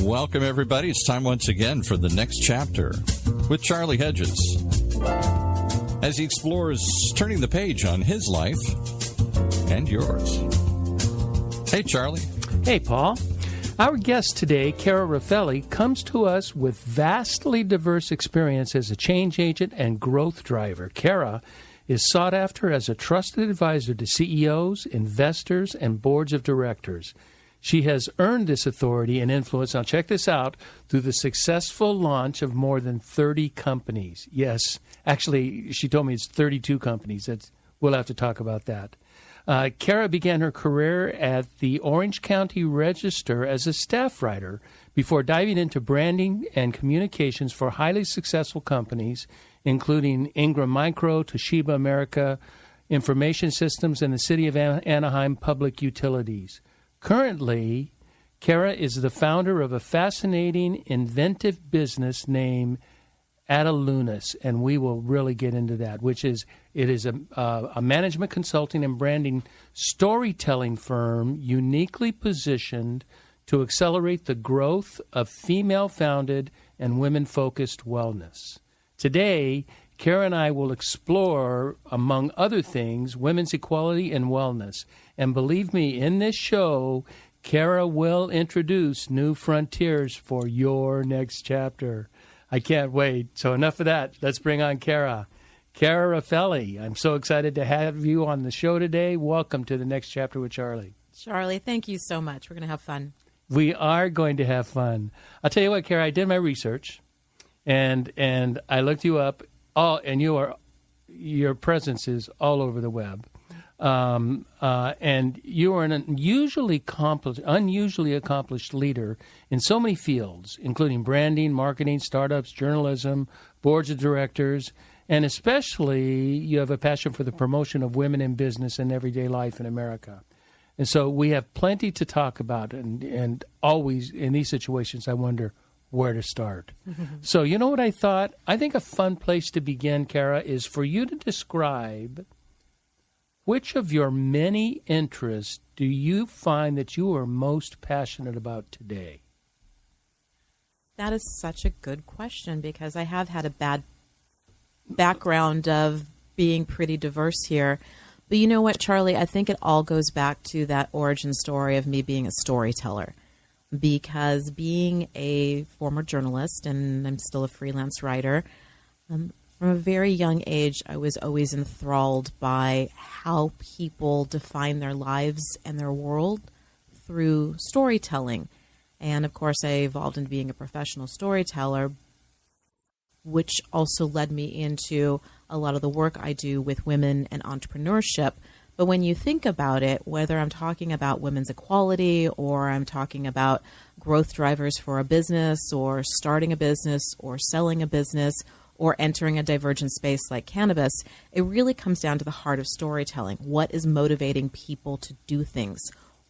Welcome, everybody. It's time once again for the next chapter with Charlie Hedges as he explores turning the page on his life and yours. Hey, Charlie. Hey, Paul. Our guest today, Cara Raffele, comes to us with vastly diverse experience as a change agent and growth driver. Cara is sought after as a trusted advisor to CEOs, investors, and boards of directors. She has earned this authority and influence, now check this out, through the successful launch of more than 30 companies. Yes, actually, she told me it's 32 companies. We'll have to talk about that. Cara began her career at the Orange County Register as a staff writer before diving into branding and communications for highly successful companies, including Ingram Micro, Toshiba America, Information Systems, and the City of Anaheim Public Utilities. Currently, Cara is the founder of a fascinating, inventive business named Atalunas, and we will really get into that, it is a management consulting and branding storytelling firm uniquely positioned to accelerate the growth of female-founded and women-focused wellness. Today, Cara and I will explore, among other things, women's equality and wellness. And believe me, in this show, Cara will introduce new frontiers for your next chapter. I can't wait. So enough of that. Let's bring on Cara. Cara Raffele, I'm so excited to have you on the show today. Welcome to the next chapter with Charlie. Charlie, thank you so much. We're going to have fun. We are going to have fun. I'll tell you what, Cara, I did my research, and I looked you up. And your presence is all over the web. And you are an unusually accomplished leader in so many fields, including branding, marketing, startups, journalism, boards of directors, and especially you have a passion for the promotion of women in business and everyday life in America. And so we have plenty to talk about, and always in these situations I wonder where to start. So you know what I thought? I think a fun place to begin, Cara, is for you to describe which of your many interests do you find that you are most passionate about today? That is such a good question because I have had a bad background of being pretty diverse here. But you know what, Charlie? I think it all goes back to that origin story of me being a storyteller. Because being a former journalist, and I'm still a freelance writer, from a very young age, I was always enthralled by how people define their lives and their world through storytelling. And, of course, I evolved into being a professional storyteller, which also led me into a lot of the work I do with women and entrepreneurship. But when you think about it, whether I'm talking about women's equality or I'm talking about growth drivers for a business or starting a business or selling a business or entering a divergent space like cannabis, it really comes down to the heart of storytelling. What is motivating people to do things?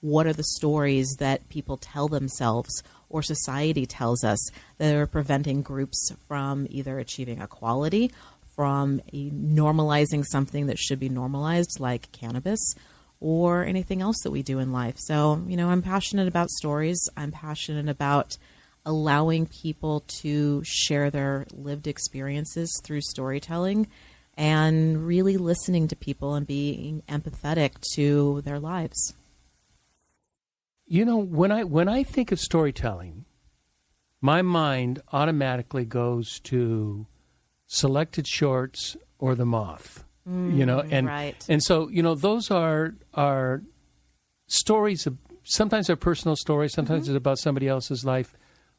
What are the stories that people tell themselves or society tells us that are preventing groups from either achieving equality, from normalizing something that should be normalized like cannabis or anything else that we do in life. So, I'm passionate about stories. I'm passionate about allowing people to share their lived experiences through storytelling and really listening to people and being empathetic to their lives. When I think of storytelling, my mind automatically goes to Selected Shorts or The Moth, right. And so, those are stories. Sometimes they're personal stories. Sometimes it's about somebody else's life.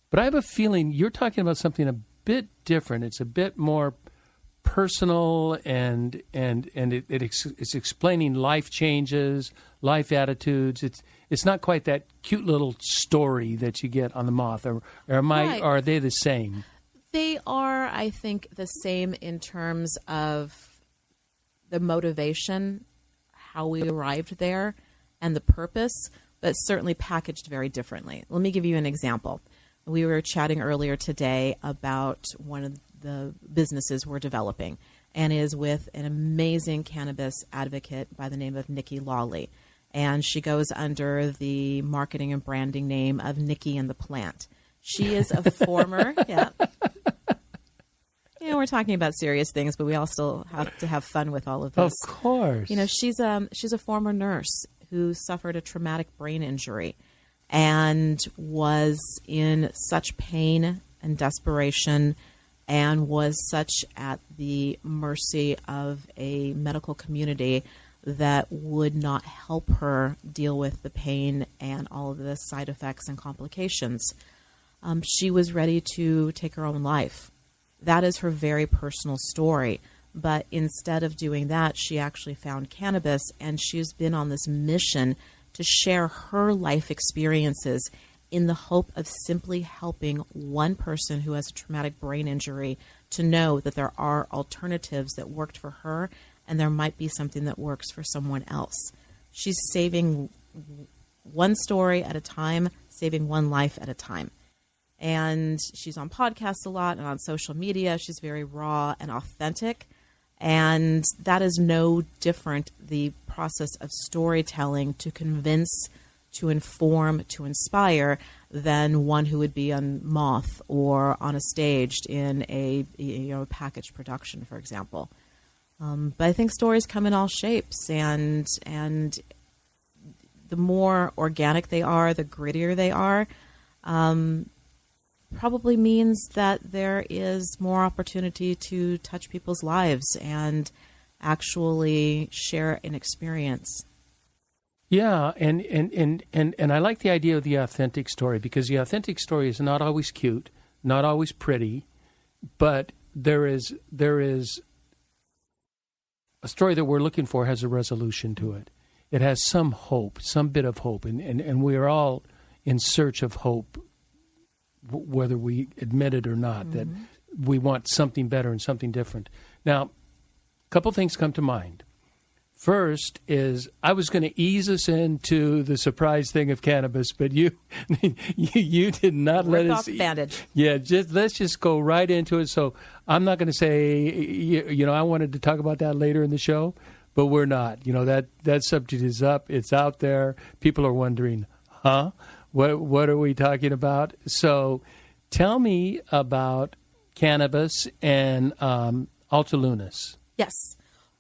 But I have a feeling you're talking about something a bit different. It's a bit more personal, and it's explaining life changes, life attitudes. It's not quite that cute little story that you get on The Moth. Or are they the same? They are, I think, the same in terms of the motivation, how we arrived there, and the purpose, but certainly packaged very differently. Let me give you an example. We were chatting earlier today about one of the businesses we're developing, and is with an amazing cannabis advocate by the name of Nikki Lawley. And she goes under the marketing and branding name of Nikki and the Plant. She is a former, yeah. We're talking about serious things, but we all still have to have fun with all of this. Of course. She's a former nurse who suffered a traumatic brain injury and was in such pain and desperation and was such at the mercy of a medical community that would not help her deal with the pain and all of the side effects and complications. She was ready to take her own life. That is her very personal story. But instead of doing that, she actually found cannabis, and she's been on this mission to share her life experiences in the hope of simply helping one person who has a traumatic brain injury to know that there are alternatives that worked for her, and there might be something that works for someone else. She's saving one story at a time, saving one life at a time. And she's on podcasts a lot and on social media. She's very raw and authentic. And that is no different, the process of storytelling to convince, to inform, to inspire, than one who would be on Moth or on a stage in a packaged production, for example. But I think stories come in all shapes, and the more organic they are, the grittier they are, probably means that there is more opportunity to touch people's lives and actually share an experience. Yeah, and I like the idea of the authentic story, because the authentic story is not always cute, not always pretty, but there is a story that we're looking for has a resolution to it. It has some hope, some bit of hope, and we are all in search of hope, whether we admit it or not, mm-hmm. that we want something better and something different. Now, a couple things come to mind. First is, I was going to ease us into the surprise thing of cannabis, but you did not let us. Off the bandage. Yeah, let's just go right into it. So I'm not going to say, I wanted to talk about that later in the show, but we're not. That subject is up. It's out there. People are wondering, huh? What are we talking about? So tell me about cannabis and Alta Lunas. Yes.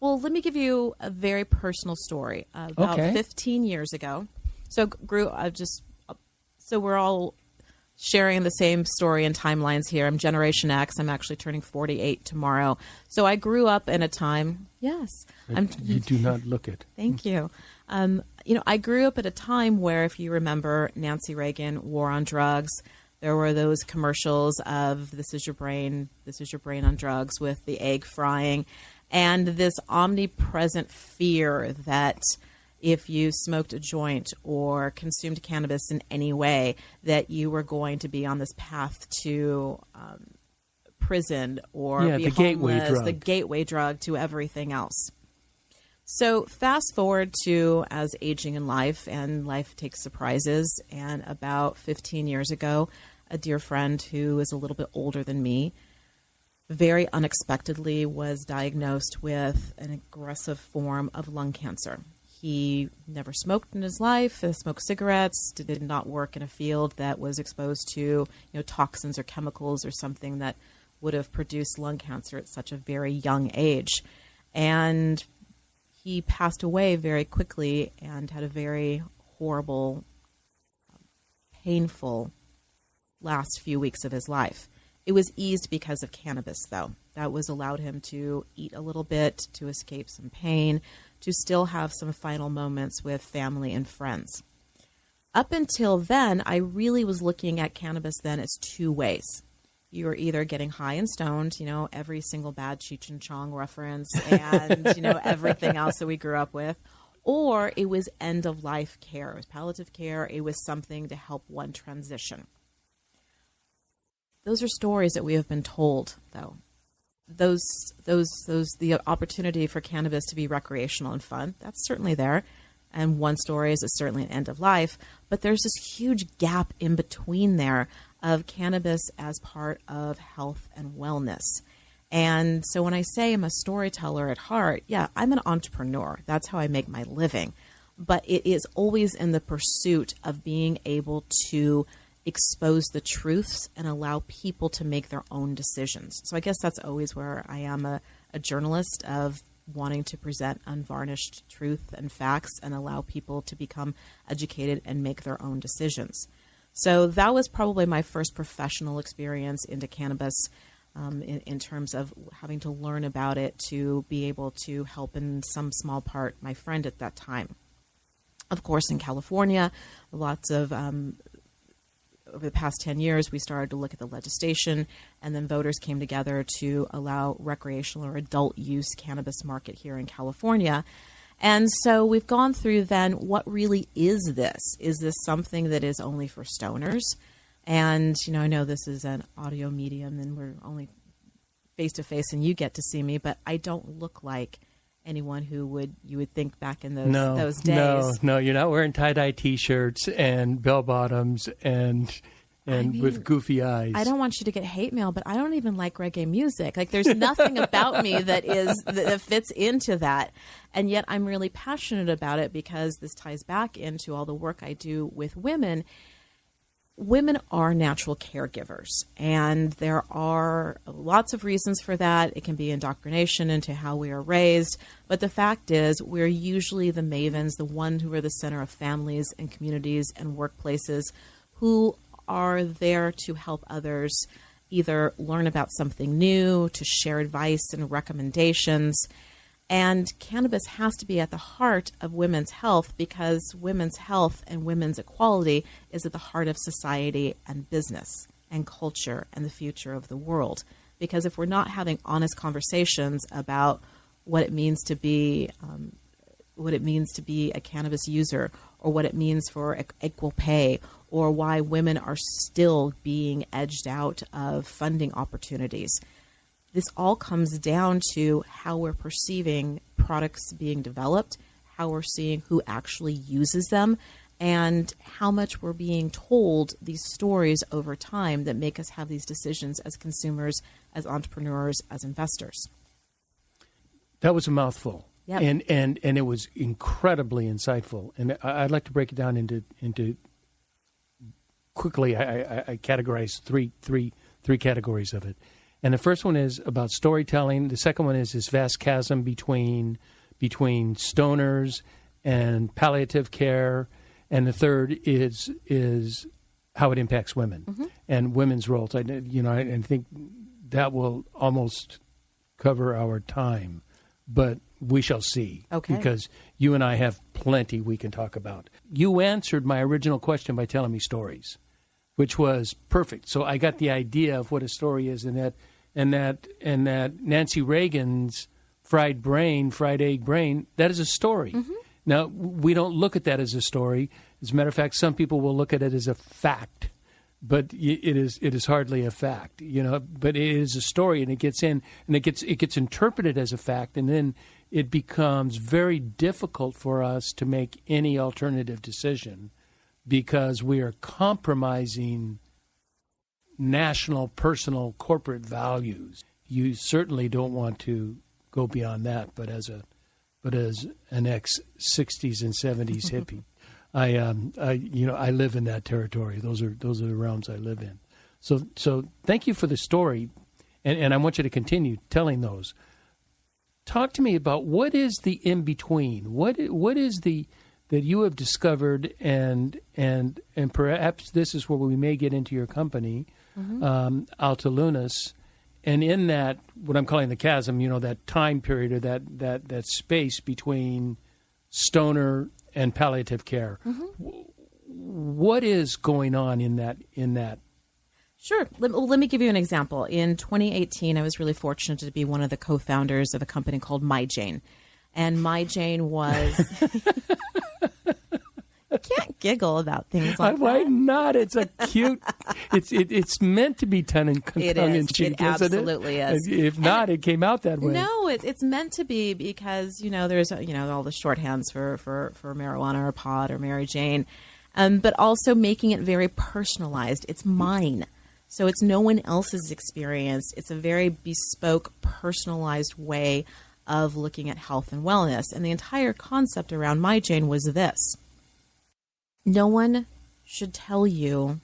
Well, let me give you a very personal story. About 15 years ago, so we're all sharing the same story and timelines here. I'm Generation X. I'm actually turning 48 tomorrow. So I grew up in a time. Yes, you do not look it. Thank you. I grew up at a time where, if you remember, Nancy Reagan, war on drugs. There were those commercials of "This is your brain on drugs" with the egg frying. And this omnipresent fear that if you smoked a joint or consumed cannabis in any way, that you were going to be on this path to prison or be homeless, the gateway drug to everything else. So fast forward to as aging in life, and life takes surprises. And about 15 years ago, a dear friend who is a little bit older than me, very unexpectedly was diagnosed with an aggressive form of lung cancer. He never smoked in his life, smoked cigarettes, did not work in a field that was exposed to toxins or chemicals or something that would have produced lung cancer at such a very young age. And he passed away very quickly and had a very horrible, painful last few weeks of his life. It was eased because of cannabis, though. That was allowed him to eat a little bit, to escape some pain, to still have some final moments with family and friends. Up until then, I really was looking at cannabis then as two ways. You were either getting high and stoned, every single bad Cheech and Chong reference and, everything else that we grew up with, or it was end-of-life care. It was palliative care. It was something to help one transition. Those are stories that we have been told, though. The opportunity for cannabis to be recreational and fun, that's certainly there. And one story is certainly an end of life, but there's this huge gap in between there of cannabis as part of health and wellness. And so when I say I'm a storyteller at heart, yeah, I'm an entrepreneur. That's how I make my living. But it is always in the pursuit of being able to expose the truths and allow people to make their own decisions. So I guess that's always where I am a journalist, of wanting to present unvarnished truth and facts and allow people to become educated and make their own decisions. So that was probably my first professional experience into cannabis, in terms of having to learn about it to be able to help in some small part my friend at that time. Of course, in California, lots of over the past 10 years, we started to look at the legislation, and then voters came together to allow recreational or adult use cannabis market here in California. And so we've gone through then, what really is this? Is this something that is only for stoners? And, I know this is an audio medium and we're only face to face and you get to see me, but I don't look like anyone who you would think back in those days. No, you're not wearing tie-dye T-shirts and bell-bottoms and with goofy eyes. I don't want you to get hate mail, but I don't even like reggae music. Like, there's nothing about me that fits into that. And yet I'm really passionate about it because this ties back into all the work I do with women. Women are natural caregivers, and there are lots of reasons for that. It can be indoctrination into how we are raised, but the fact is we're usually the mavens, the ones who are the center of families and communities and workplaces, who are there to help others either learn about something new, to share advice and recommendations. And cannabis has to be at the heart of women's health, because women's health and women's equality is at the heart of society and business and culture and the future of the world. Because if we're not having honest conversations about what it means to be a cannabis user, or what it means for equal pay, or why women are still being edged out of funding opportunities, this all comes down to how we're perceiving products being developed, how we're seeing who actually uses them, and how much we're being told these stories over time that make us have these decisions as consumers, as entrepreneurs, as investors. That was a mouthful. Yep. And it was incredibly insightful. And I'd like to break it down into quickly. I categorize three categories of it. And the first one is about storytelling. The second one is this vast chasm between stoners and palliative care. And the third is how it impacts women and women's roles. I think that will almost cover our time, but we shall see. Okay. Because you and I have plenty we can talk about. You answered my original question by telling me stories, which was perfect. So I got the idea of what a story is, and that Nancy Reagan's fried egg brain, that is a story. Mm-hmm. Now, we don't look at that as a story. As a matter of fact, some people will look at it as a fact, but it is hardly a fact, but it is a story, and it gets in, and it gets interpreted as a fact, and then it becomes very difficult for us to make any alternative decision, because we are compromising national, personal, corporate values. You certainly don't want to go beyond that, but as an ex-60s and 70s hippie, I live in that territory. Those are the realms I live in. So thank you for the story, and I want you to continue telling those. Talk to me about what is the in between. What is the that you have discovered, and perhaps this is where we may get into your company, Alta Lunas, and in that, what I'm calling the chasm, that time period, or that space between stoner and palliative care. Mm-hmm. What is going on in that? Sure. Let me give you an example. In 2018, I was really fortunate to be one of the co-founders of a company called MyJane. And MyJane was... You can't giggle about things like that. Why not? It's a cute... It's meant to be tongue in cheek, isn't it? It absolutely is. If not, it came out that way. No, it's meant to be, because, there's, all the shorthands for marijuana or pot or Mary Jane, but also making it very personalized. It's mine. So it's no one else's experience. It's a very bespoke, personalized way of looking at health and wellness. And the entire concept around MyJane was this. No one should tell you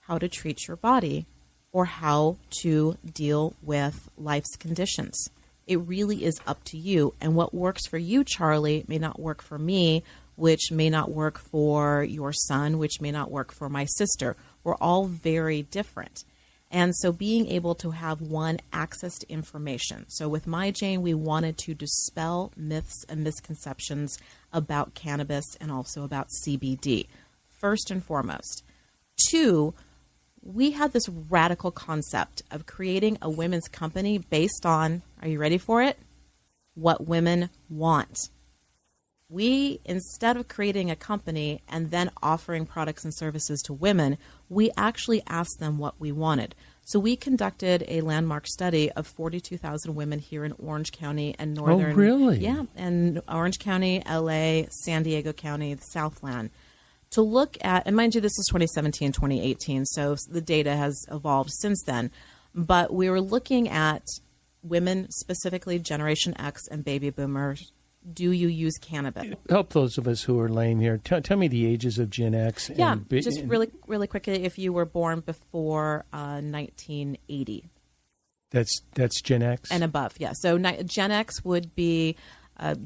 how to treat your body or how to deal with life's conditions. It really is up to you. And what works for you, Charlie, may not work for me, which may not work for your son, which may not work for my sister. We're all very different. And so being able to have one access to information. So with My Jane, we wanted to dispel myths and misconceptions about cannabis and also about CBD, first and foremost. 2, we had this radical concept of creating a women's company based on, are you ready for it? What women want. We, instead of creating a company and then offering products and services to women, we actually asked them what we wanted. So we conducted a landmark study of 42,000 women here in Orange County and northern. Oh, really? Yeah, and Orange County, LA, San Diego County, the Southland, to look at, and mind you, this is 2017, 2018, so the data has evolved since then. But we were looking at women, specifically Generation X and baby boomers. Do you use cannabis? Help those of us who are laying here. Tell me the ages of Gen X. Yeah, just really quickly, if you were born before 1980. That's Gen X? And above, yeah. So Gen X would be,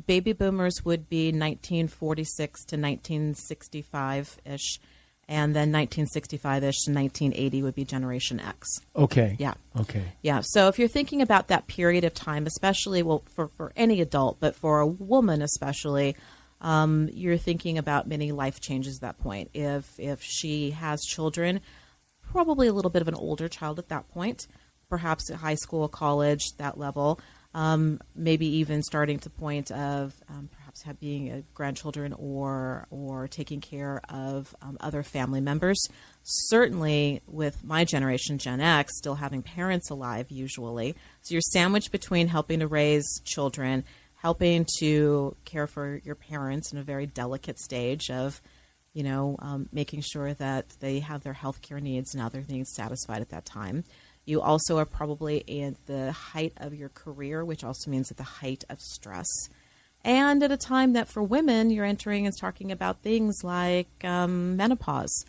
baby boomers would be 1946 to 1965-ish. And then 1965-ish to 1980 would be Generation X. Okay. Yeah. Okay. Yeah. So if you're thinking about that period of time, especially, well, for any adult, but for a woman especially, you're thinking about many life changes at that point. If she has children, probably a little bit of an older child at that point, perhaps at high school, college, that level, maybe even starting to point of perhaps being a grandchildren or taking care of other family members. Certainly with my generation, Gen X, still having parents alive usually. So you're sandwiched between helping to raise children, helping to care for your parents in a very delicate stage of, making sure that they have their healthcare needs and other needs satisfied at that time. You also are probably at the height of your career, which also means at the height of stress. And at a time that for women, you're entering and talking about things like menopause.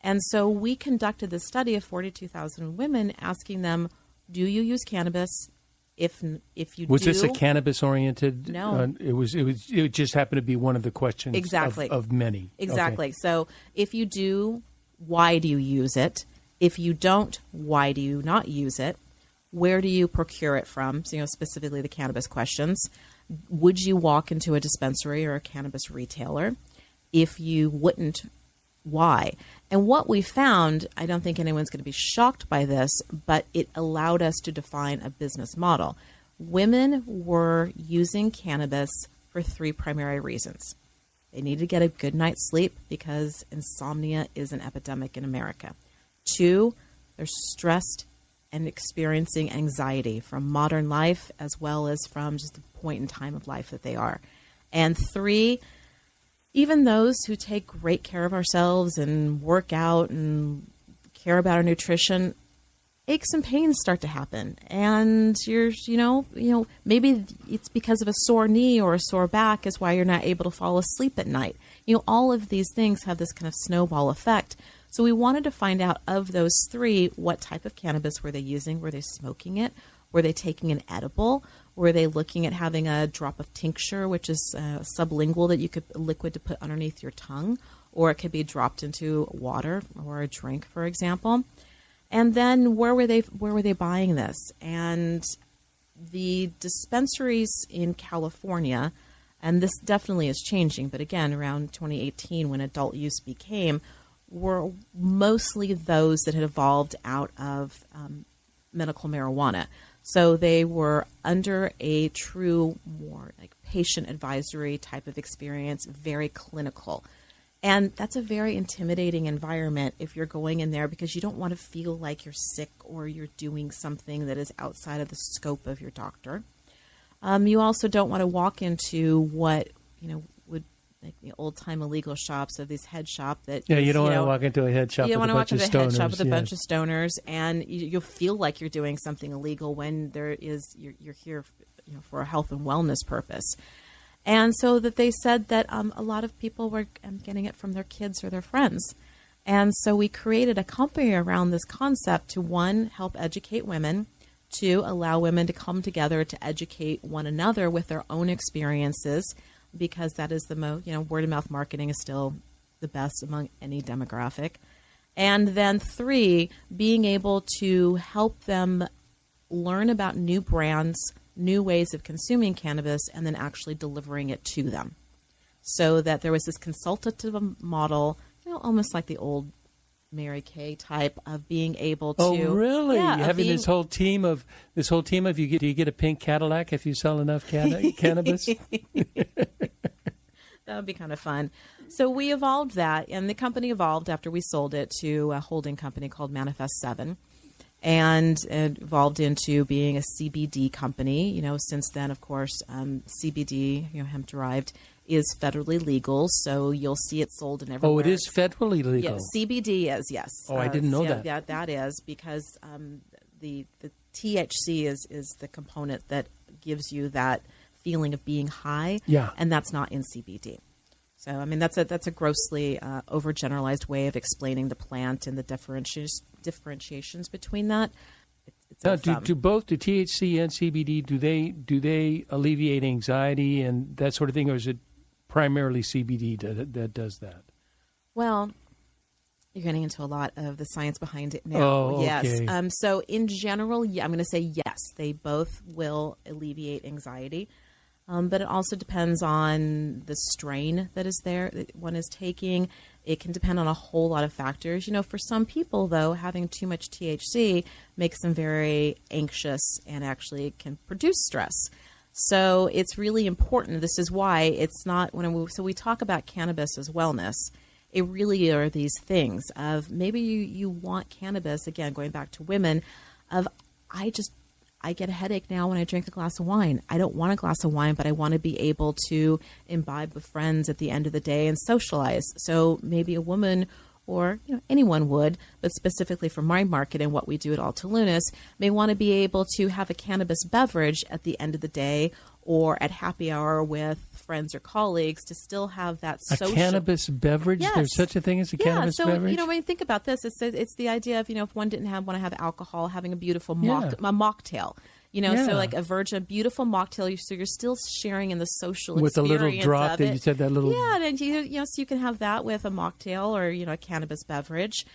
And so we conducted this study of 42,000 women, asking them, do you use cannabis? If you was do, this a cannabis oriented? No, it just happened to be one of the questions. Exactly. of many. Exactly. Okay. So if you do, why do you use it? If you don't, why do you not use it? Where do you procure it from? So, specifically the cannabis questions. Would you walk into a dispensary or a cannabis retailer? If you wouldn't, why? And what we found, I don't think anyone's going to be shocked by this, but it allowed us to define a business model. Women were using cannabis for 3 primary reasons. They needed to get a good night's sleep because insomnia is an epidemic in America. 2, they're stressed and experiencing anxiety from modern life as well as from just the point in time of life that they are. And 3, even those who take great care of ourselves and work out and care about our nutrition, aches and pains start to happen. And you're, maybe it's because of a sore knee or a sore back is why you're not able to fall asleep at night. All of these things have this kind of snowball effect. So we wanted to find out of those 3, what type of cannabis were they using? Were they smoking it? Were they taking an edible? Were they looking at having a drop of tincture, which is sublingual that you could liquid to put underneath your tongue, or it could be dropped into water or a drink, for example. And then where were they buying this? And the dispensaries in California, and this definitely is changing, but again, around 2018 when adult use became, were mostly those that had evolved out of medical marijuana. So they were under a true, more like patient advisory type of experience, very clinical. And that's a very intimidating environment if you're going in there because you don't want to feel like you're sick or you're doing something that is outside of the scope of your doctor. You also don't want to walk into what, would like the old-time illegal shops of these head shop that you don't want to walk into a head shop with a bunch of stoners. You don't want to walk into a head shop with a bunch of stoners, and you'll feel like you're doing something illegal when you're here, for a health and wellness purpose. And so that they said that a lot of people were getting it from their kids or their friends. And so we created a company around this concept to, one, help educate women, two, allow women to come together to educate one another with their own experiences, because that is the most, word of mouth marketing is still the best among any demographic. And then three, being able to help them learn about new brands, new ways of consuming cannabis, and then actually delivering it to them. So that there was this consultative model, almost like the old Mary Kay type of being able to. Oh, really? Yeah, having this whole team of do you get a pink Cadillac if you sell enough cannabis? That would be kind of fun. So we evolved that, and the company evolved after we sold it to a holding company called Manifest 7, and it evolved into being a CBD company. Since then, of course, CBD, hemp derived, is federally legal, so you'll see it sold in everywhere. Oh, it is federally legal? Yes, CBD is, yes. Oh, I didn't know that. Yeah, that is, because the THC is the component that gives you that feeling of being high, and that's not in CBD. So, that's a grossly overgeneralized way of explaining the plant and the differentiations between that. Now, do both the THC and CBD, do they alleviate anxiety and that sort of thing, or is it primarily CBD that does that? Well, you're getting into a lot of the science behind it now. Oh, yes. okay. So in general, I'm going to say yes, they both will alleviate anxiety. But it also depends on the strain that is there that one is taking. It can depend on a whole lot of factors. For some people, though, having too much THC makes them very anxious and actually can produce stress. So it's really important. This is why it's not so we talk about cannabis as wellness. It really are these things of maybe you want cannabis, again, going back to women, of I get a headache now when I drink a glass of wine. I don't want a glass of wine, but I want to be able to imbibe with friends at the end of the day and socialize. So maybe a woman or anyone would, but specifically for my market and what we do at Alta Lunas, may want to be able to have a cannabis beverage at the end of the day or at happy hour with friends or colleagues to still have that social. A cannabis beverage? Yes. There's such a thing as a cannabis beverage? When you think about this, it's the idea of, if one didn't want to have alcohol, having a beautiful mocktail. So like a beautiful mocktail, so you're still sharing in the social with experience a little drop that you said, that little. Yeah, and so you can have that with a mocktail or, a cannabis beverage.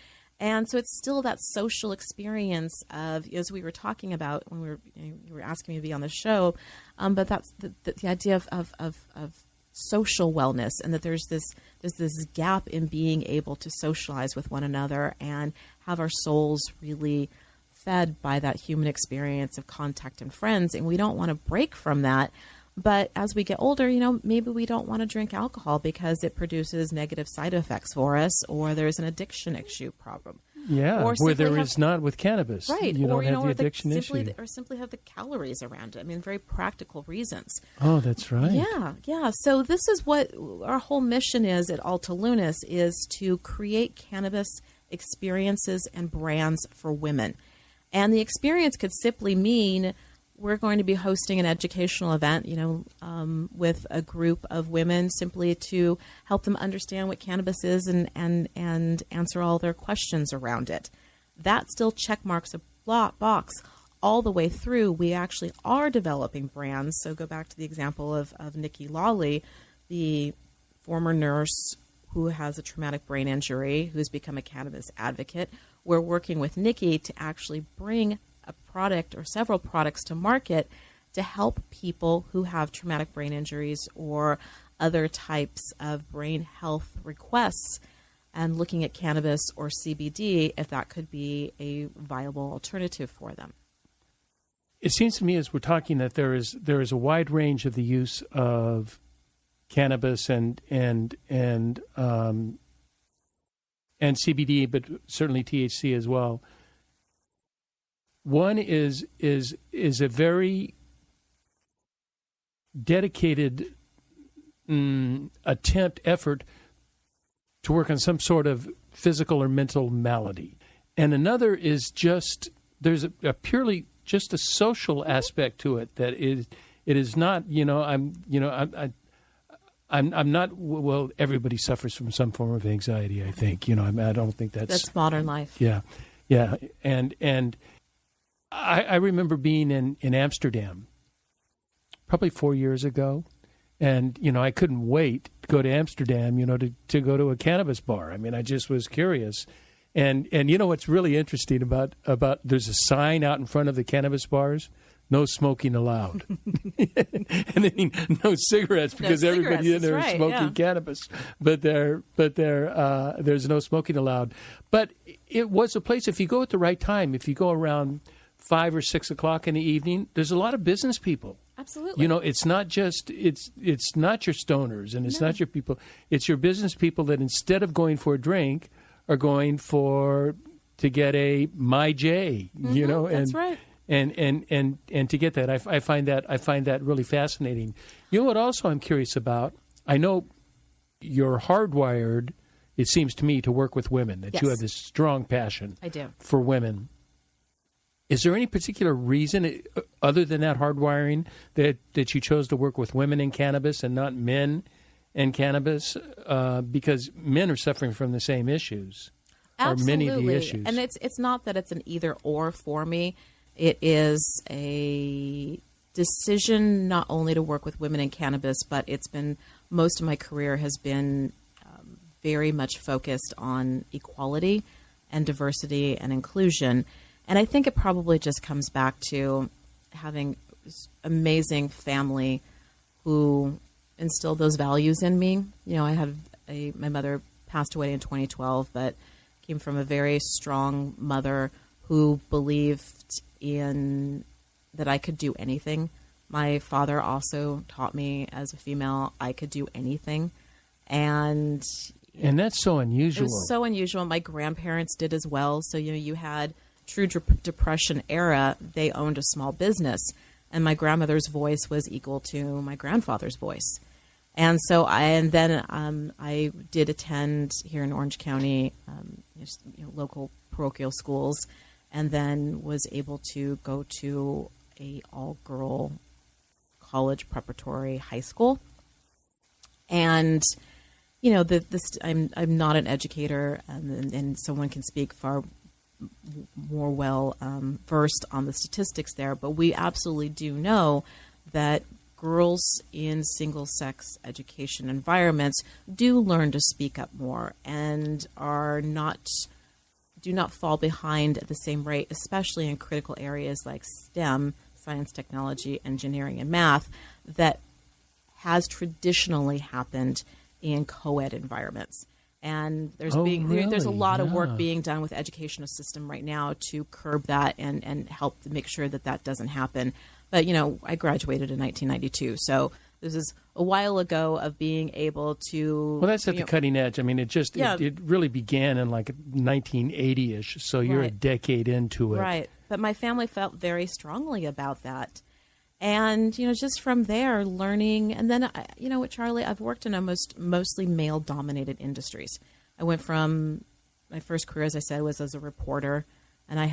And so it's still that social experience of, as we were talking about when you were asking me to be on the show, but that's the idea of social wellness, and that there's this gap in being able to socialize with one another and have our souls really fed by that human experience of contact and friends, and we don't want to break from that. But as we get older, maybe we don't want to drink alcohol because it produces negative side effects for us, or there's an addiction issue problem. Yeah, or where there is not with cannabis. Right. You don't have the addiction issue. Or simply have the calories around it. Very practical reasons. Oh, that's right. Yeah. So this is what our whole mission is at Alta Lunas, is to create cannabis experiences and brands for women. And the experience could simply mean we're going to be hosting an educational event, with a group of women, simply to help them understand what cannabis is and answer all their questions around it. That still check marks a box all the way through. We actually are developing brands. So go back to the example of Nikki Lawley, the former nurse who has a traumatic brain injury, who's become a cannabis advocate. We're working with Nikki to actually bring a product or several products to market to help people who have traumatic brain injuries or other types of brain health requests, and looking at cannabis or CBD, if that could be a viable alternative for them. It seems to me, as we're talking, that there is a wide range of the use of cannabis and CBD, but certainly THC as well. One is a very dedicated effort to work on some sort of physical or mental malady, and another is there's a purely just a social aspect to it, that it is not I'm not, well, everybody suffers from some form of anxiety, I think. I don't think That's modern life. Yeah. Yeah. And I remember being in Amsterdam probably 4 years ago. And, I couldn't wait to go to Amsterdam, to go to a cannabis bar. I mean, I just was curious. And what's really interesting about there's a sign out in front of the cannabis bars, no smoking allowed. And they mean no cigarettes because everybody in there is smoking cannabis. But there's no smoking allowed. But it was a place, if you go at the right time, if you go around 5 or 6 o'clock in the evening, there's a lot of business people. Absolutely. It's not just it's not your stoners and it's not your people. It's your business people that instead of going for a drink are going to get a My J. That's right. And to get that, I find that really fascinating. You know what? Also, I'm curious about. I know you're hardwired. It seems to me to work with women. That you have this strong passion. I do. For women. Is there any particular reason, other than that hardwiring, that you chose to work with women in cannabis and not men in cannabis? Because men are suffering from the same issues, Absolutely. or many of the issues. And it's not that it's an either or for me. It is a decision not only to work with women in cannabis, but it's been most of my career has been very much focused on equality and diversity and inclusion. And I think it probably just comes back to having amazing family who instilled those values in me. I have my mother passed away in 2012, but came from a very strong mother who believed in that I could do anything. My father also taught me as a female I could do anything. And that's so unusual. It was so unusual. My grandparents did as well. So, you had true Depression era, they owned a small business, and my grandmother's voice was equal to my grandfather's voice. And so I did attend here in Orange County, local parochial schools, and then was able to go to a all-girl college preparatory high school. And I'm not an educator, and someone can speak far more well versed on the statistics there, but we absolutely do know that girls in single-sex education environments do learn to speak up more and do not fall behind at the same rate, especially in critical areas like STEM, science, technology, engineering, and math, that has traditionally happened in co-ed environments. And there's a lot of work being done with educational system right now to curb that and help to make sure that doesn't happen. But, I graduated in 1992, so this is a while ago of being able to... Well, that's at the cutting edge. I mean, it really began in like 1980-ish, so you're a decade into it. Right, but my family felt very strongly about that. And, just from there, learning, and then, Charlie, I've worked in mostly male-dominated industries. I went from, my first career, as I said, was as a reporter, and I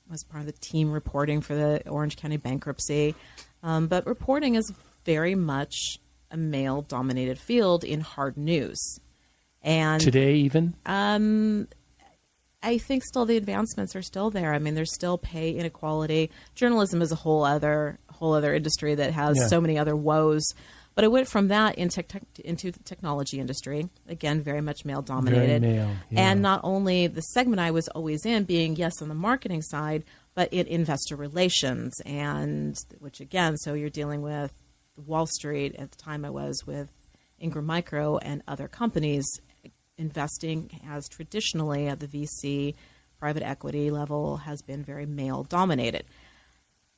was part of the team reporting for the Orange County bankruptcy. But reporting is very much a male-dominated field in hard news. And today even? I think still the advancements are still there. I mean, there's still pay inequality. Journalism is a whole other industry that has so many other woes. But I went from that into the technology industry, again, very much male-dominated. Very male, And not only the segment I was always in, being, on the marketing side, but in investor relations, and which, again, so you're dealing with Wall Street. At the time I was with Ingram Micro and other companies. Investing has traditionally at the VC, private equity level, has been very male-dominated.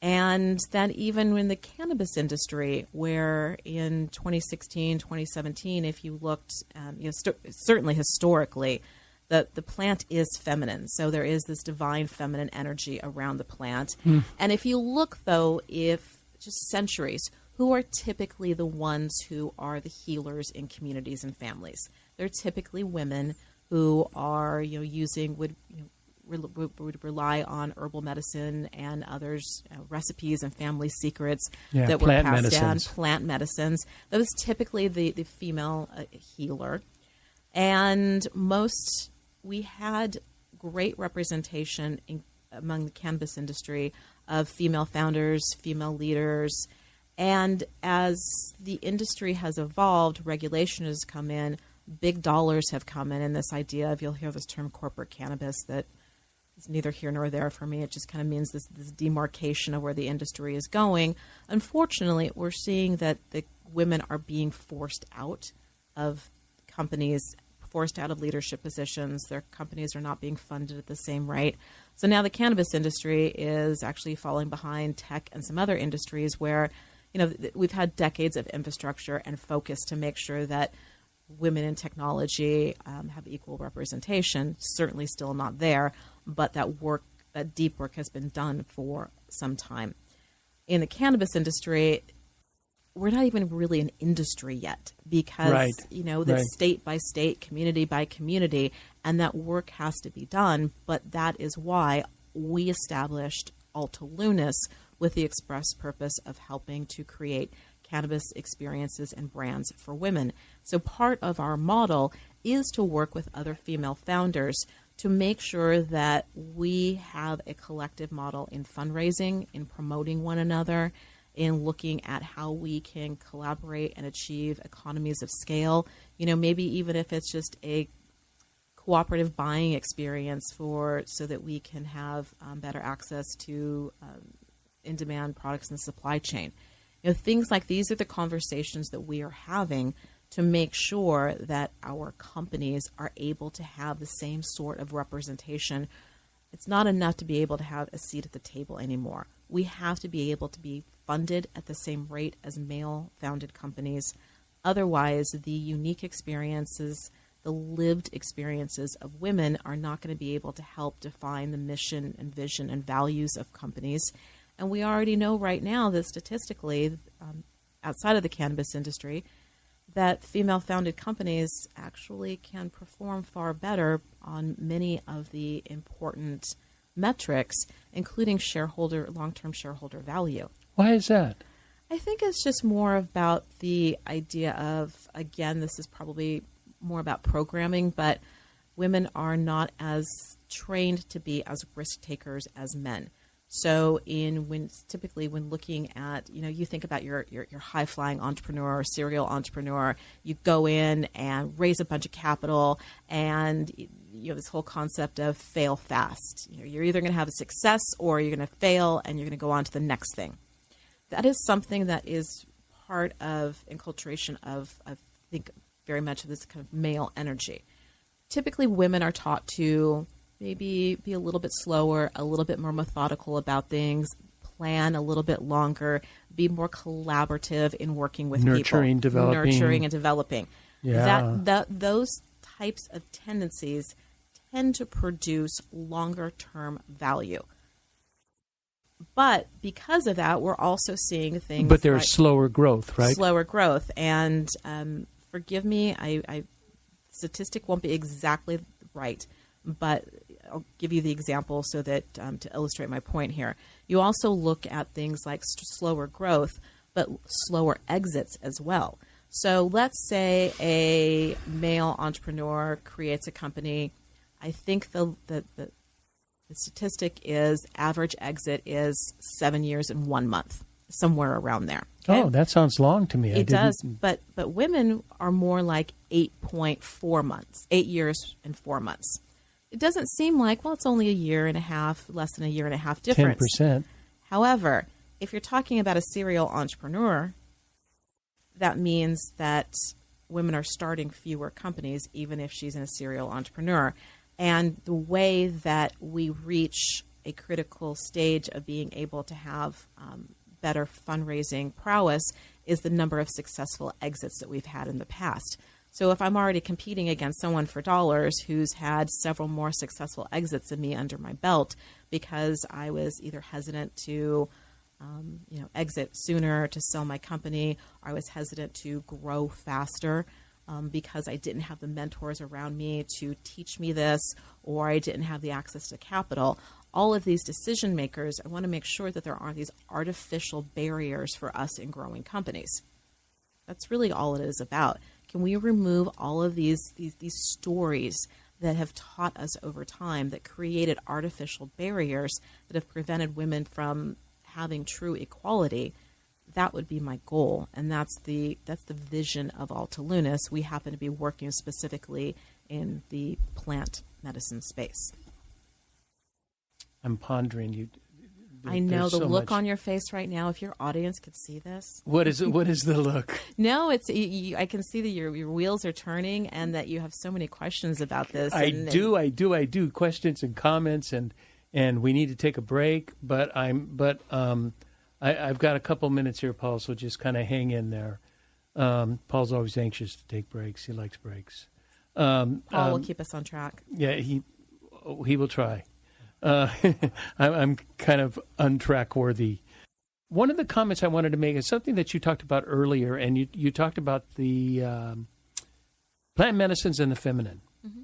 And that even in the cannabis industry, where in 2016, 2017, if you looked, certainly historically, the plant is feminine. So there is this divine feminine energy around the plant. And if you look, though, just centuries, who are typically the ones who are the healers in communities and families? They're typically women who are, would rely on herbal medicine and others, recipes and family secrets Yeah, that were plant passed medicines. down, plant medicines. That was typically the female healer. And we had great representation among the cannabis industry of female founders, female leaders. And as the industry has evolved, regulation has come in, big dollars have come in, and this idea of, you'll hear this term corporate cannabis that is neither here nor there for me. It just kind of means this demarcation of where the industry is going. Unfortunately, we're seeing that the women are being forced out of companies, forced out of leadership positions. Their companies are not being funded at the same rate. So now the cannabis industry is actually falling behind tech and some other industries where, we've had decades of infrastructure and focus to make sure that women in technology have equal representation. Certainly still not there, but that deep work has been done for some time. In the cannabis industry, we're not even really an industry yet because, that's state by state, community by community, and that work has to be done. But that is why we established Alta Lunis with the express purpose of helping to create cannabis experiences and brands for women. So part of our model is to work with other female founders to make sure that we have a collective model in fundraising, in promoting one another, in looking at how we can collaborate and achieve economies of scale. Maybe even if it's just a cooperative buying experience so that we can have better access to in-demand products in the supply chain. Things like these are the conversations that we are having to make sure that our companies are able to have the same sort of representation. It's not enough to be able to have a seat at the table anymore. We have to be able to be funded at the same rate as male-founded companies. Otherwise, the unique experiences, the lived experiences of women are not going to be able to help define the mission and vision and values of companies. And we already know right now that statistically, outside of the cannabis industry, that female-founded companies actually can perform far better on many of the important metrics, including long-term shareholder value. Why is that? I think it's just more about the idea of, again, this is probably more about programming, but women are not as trained to be as risk takers as men. So typically when looking at, you think about your high flying entrepreneur or serial entrepreneur, you go in and raise a bunch of capital and you have this whole concept of fail fast. You're either going to have a success or you're going to fail and you're going to go on to the next thing. That is something that is part of enculturation of, I think, very much of this kind of male energy. Typically women are taught to maybe be a little bit slower, a little bit more methodical about things, plan a little bit longer, be more collaborative in working with Nurturing, people. Nurturing and developing. Yeah. Those types of tendencies tend to produce longer-term value. But because of that, we're also seeing things But there's slower growth, right? Slower growth. And forgive me, statistic won't be exactly right, but I'll give you the example so that to illustrate my point here. You also look at things like slower growth, but slower exits as well. So let's say a male entrepreneur creates a company. I think the statistic is average exit is 7 years and 1 month, somewhere around there. Okay? Oh, that sounds long to me. It does, but women are more like 8.4 months, 8 years and 4 months. It doesn't seem like, well, it's only a year and a half, less than a year and a half difference. 10%. However, if you're talking about a serial entrepreneur, that means that women are starting fewer companies, even if she's a serial entrepreneur. And the way that we reach a critical stage of being able to have better fundraising prowess is the number of successful exits that we've had in the past. So if I'm already competing against someone for dollars who's had several more successful exits than me under my belt because I was either hesitant to exit sooner to sell my company, or I was hesitant to grow faster, because I didn't have the mentors around me to teach me this, or I didn't have the access to capital. All of these decision makers, I want to make sure that there aren't these artificial barriers for us in growing companies. That's really all it is about. Can we remove all of these stories that have taught us over time that created artificial barriers that have prevented women from having true equality? That would be my goal, and that's the vision of Alta Lunis. We happen to be working specifically in the plant medicine space. I'm pondering you. I know the so look much. on your face right now. If your audience could see this, What is it? What is the look? no, it's I can see that your wheels are turning and that you have so many questions about this. I do. Questions and comments, and we need to take a break. But I've got a couple minutes here, Paul. So just kind of hang in there. Paul's always anxious to take breaks. He likes breaks. Paul will keep us on track. Yeah, he will try. I'm kind of untrack worthy. One of the comments I wanted to make is something that you talked about earlier, and you talked about the plant medicines and the feminine. Mm-hmm.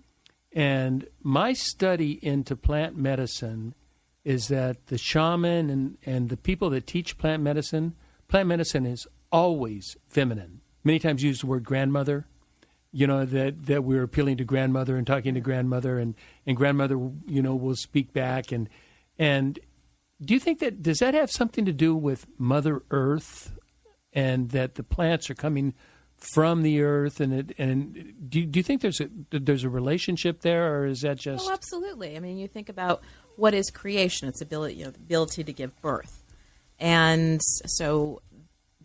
And my study into plant medicine is that the shaman and the people that teach plant medicine is always feminine. Many times use the word grandmother. You know, that we're appealing to grandmother and talking to grandmother, and grandmother, will speak back. And do you think does that have something to do with Mother Earth, and that the plants are coming from the earth? And do you think there's a relationship there, or is that just? Oh, absolutely. I mean, you think about what is creation? It's ability, the ability to give birth, and so.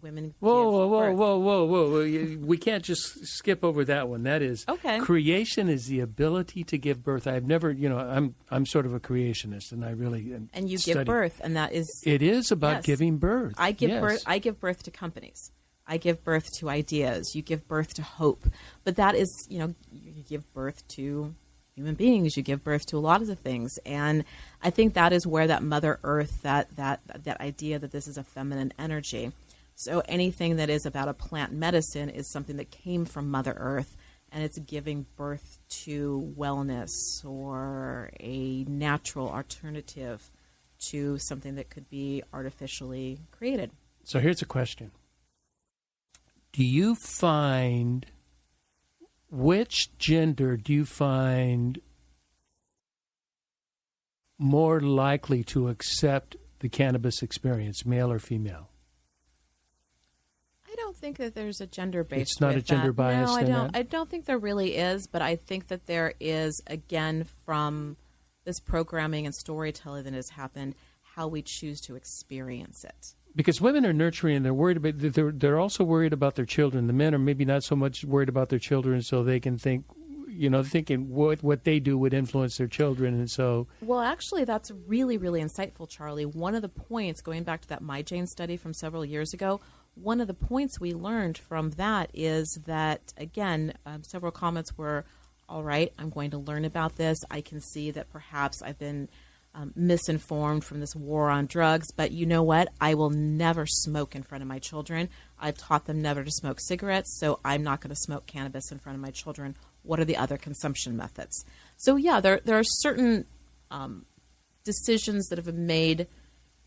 Women. Whoa! We can't just skip over that one. That is okay. Creation is the ability to give birth. I've never, I'm sort of a creationist, and I really and you study. Give birth, and that is it is about yes. giving birth. I give birth. I give birth to companies. I give birth to ideas. You give birth to hope. But that is, you give birth to human beings. You give birth to a lot of the things, and I think that is where that Mother Earth, that idea that this is a feminine energy. So anything that is about a plant medicine is something that came from Mother Earth, and it's giving birth to wellness or a natural alternative to something that could be artificially created. So here's a question. Do you find, which gender do you find more likely to accept the cannabis experience, male or female? I don't think that there's a gender-based. It's not a gender bias. No, I in don't. That? I don't think there really is, but I think that there is, again, from this programming and storytelling that has happened, how we choose to experience it. Because women are nurturing, and they're worried about. They're also worried about their children. The men are maybe not so much worried about their children, so they can think, thinking what they do would influence their children, and so. Well, actually, that's really, really insightful, Charlie. One of the points, going back to that My Jane study from several years ago. One of the points we learned from that is that, again, several comments were, all right, I'm going to learn about this. I can see that perhaps I've been misinformed from this war on drugs, but you know what? I will never smoke in front of my children. I've taught them never to smoke cigarettes, so I'm not going to smoke cannabis in front of my children. What are the other consumption methods? So, yeah, there are certain decisions that have been made,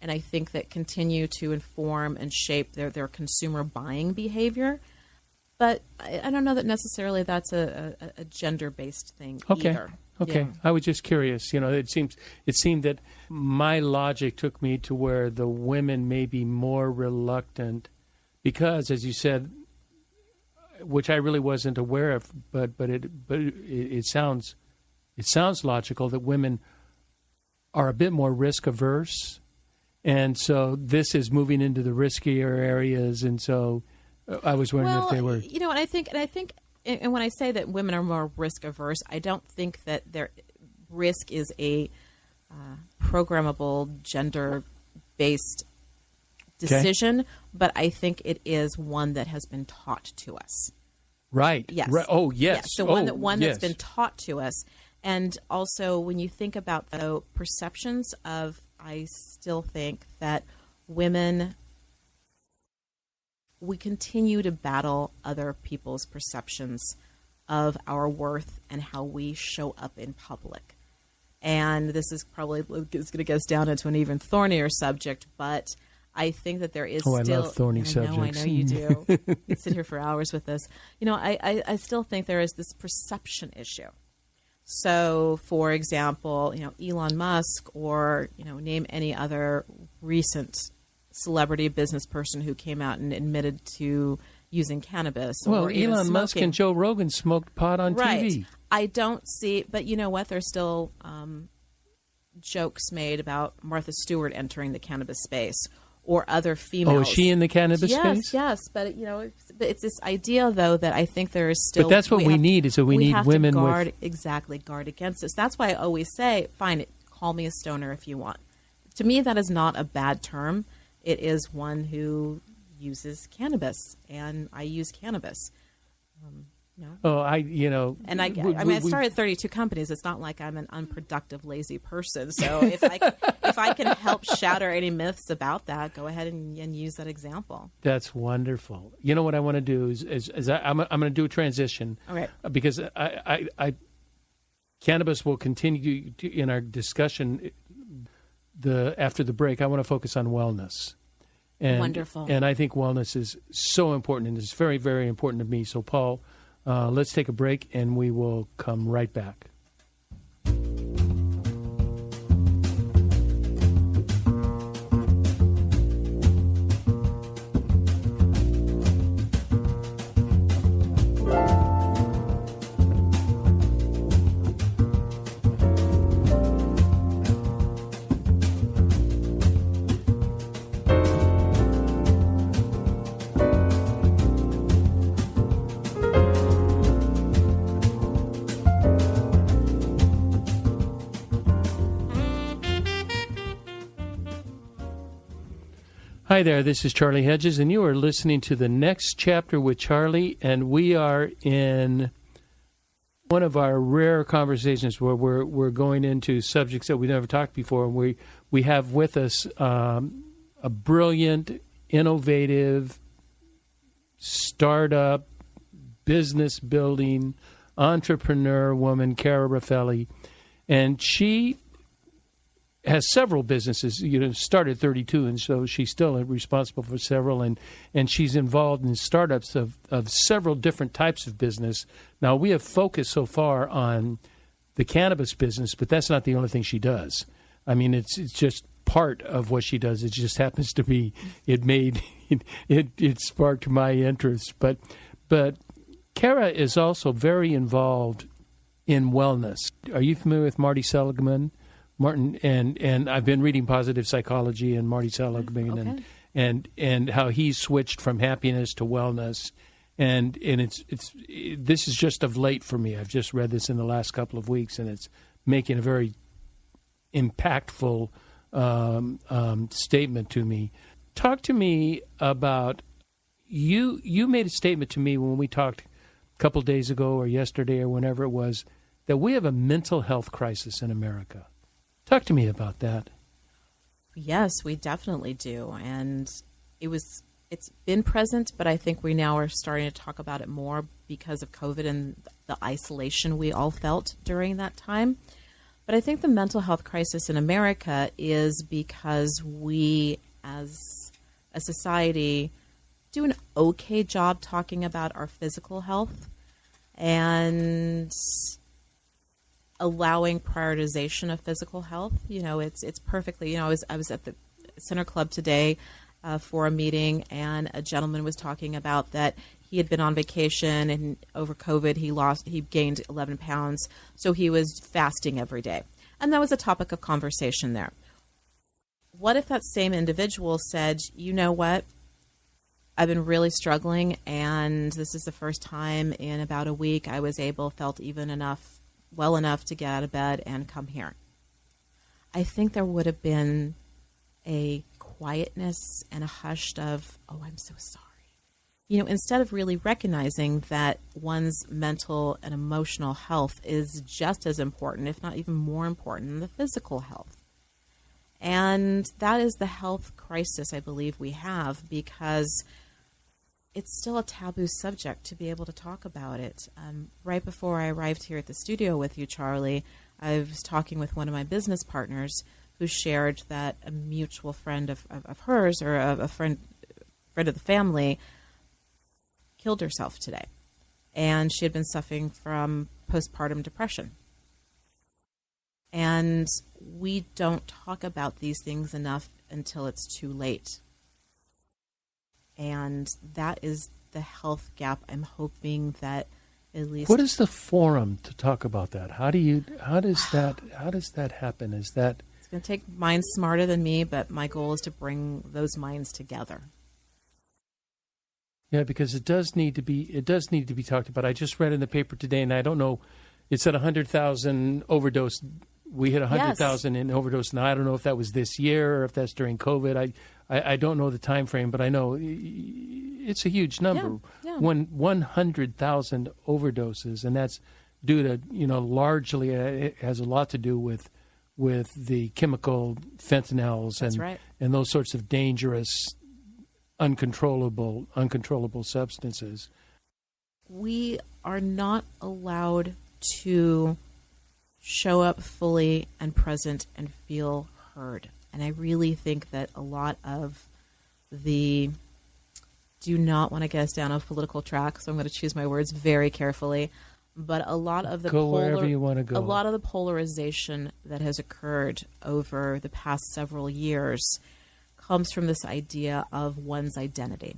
and I think that continue to inform and shape their consumer buying behavior. But I don't know that necessarily that's a gender-based thing either. Okay. Yeah. I was just curious. It seemed that my logic took me to where the women may be more reluctant because, as you said, which I really wasn't aware of, but it sounds logical that women are a bit more risk averse. And so this is moving into the riskier areas, and so I was wondering if they were. And I think, and when I say that women are more risk averse, I don't think that their risk is a programmable gender-based decision, but I think it is one that has been taught to us. Right. Yes. Right. Oh, yes. So one that's been taught to us, and also when you think about the perceptions of. I still think that women we continue to battle other people's perceptions of our worth and how we show up in public. And this is probably going to get us down into an even thornier subject, but I think that there is still... I love thorny subjects. I know you do. You can sit here for hours with this. I still think there is this perception issue. So, for example, Elon Musk or, name any other recent celebrity business person who came out and admitted to using cannabis. Well, or even Elon smoking. Musk and Joe Rogan smoked pot on Right. TV. I don't see, but you know what? There's still jokes made about Martha Stewart entering the cannabis space or other females. Oh, is she in the cannabis space? Yes, but it's this idea though that I think there is still. But that's what we need. Is that we need have women to guard, with guard against this. That's why I always say, fine, call me a stoner if you want. To me, that is not a bad term. It is one who uses cannabis, and I use cannabis. Oh, And I started 32 companies. It's not like I'm an unproductive, lazy person. So if I can help shatter any myths about that, go ahead and use that example. That's wonderful. You know what I want to do is I'm going to do a transition. All right. Because I cannabis will continue in our discussion after the break. I want to focus on wellness. And, Wonderful. And I think wellness is so important, and it's very, very important to me. So, Paul, let's take a break, and we will come right back. Hi there, this is Charlie Hedges, and you are listening to The Next Chapter with Charlie, and we are in one of our rare conversations where we're going into subjects that we've never talked before, and we have with us a brilliant, innovative, startup, business-building, entrepreneur woman, Cara Raffele, and she has several businesses, started 32, and so she's still responsible for several, and she's involved in startups of several different types of business. Now, we have focused so far on the cannabis business, but that's not the only thing she does. I mean, it's just part of what she does. It just happens to be, it sparked my interest. But Cara is also very involved in wellness. Are you familiar with Marty Seligman? Martin, and I've been reading Positive Psychology and Marty Seligman, Okay. and how he switched from happiness to wellness, and this is just of late for me. I've just read this in the last couple of weeks, and it's making a very impactful statement to me. Talk to me about you. You made a statement to me when we talked a couple days ago or yesterday or whenever it was that we have a mental health crisis in America. Talk to me about that. Yes, we definitely do. And it's been present, but I think we now are starting to talk about it more because of COVID and the isolation we all felt during that time. But I think the mental health crisis in America is because we, as a society, do an okay job talking about our physical health and allowing prioritization of physical health. It's perfectly, I was at the Center Club today for a meeting, and a gentleman was talking about that he had been on vacation, and over COVID he gained 11 pounds, so he was fasting every day. And that was a topic of conversation there. What if that same individual said, you know what, I've been really struggling, and this is the first time in about a week I felt well enough to get out of bed and come here. I think there would have been a quietness and a hush of, oh, I'm so sorry. Instead of really recognizing that one's mental and emotional health is just as important, if not even more important, than the physical health. And that is the health crisis I believe we have, because it's still a taboo subject to be able to talk about it. Right before I arrived here at the studio with you, Charlie, I was talking with one of my business partners who shared that a mutual friend of hers, or a friend of the family, killed herself today. And she had been suffering from postpartum depression. And we don't talk about these things enough until it's too late. And that is the health gap I'm hoping that at least... What is the forum to talk about that? How does that happen? Is that... It's going to take minds smarter than me, but my goal is to bring those minds together. Yeah, because it does need to be talked about. I just read in the paper today, and I don't know, it said 100,000 overdose. We hit 100,000 in overdose. Now, I don't know if that was this year or if that's during COVID. I don't know the time frame, but I know it's a huge number. Yeah. 100,000 overdoses, and that's due to, largely it has a lot to do with the chemical fentanyls and those sorts of dangerous, uncontrollable substances. We are not allowed to show up fully and present and feel heard. And I really think that a lot of do not want to get us down a political track, so I'm going to choose my words very carefully. But a lot of the wherever you want to go. A lot of the polarization that has occurred over the past several years comes from this idea of one's identity.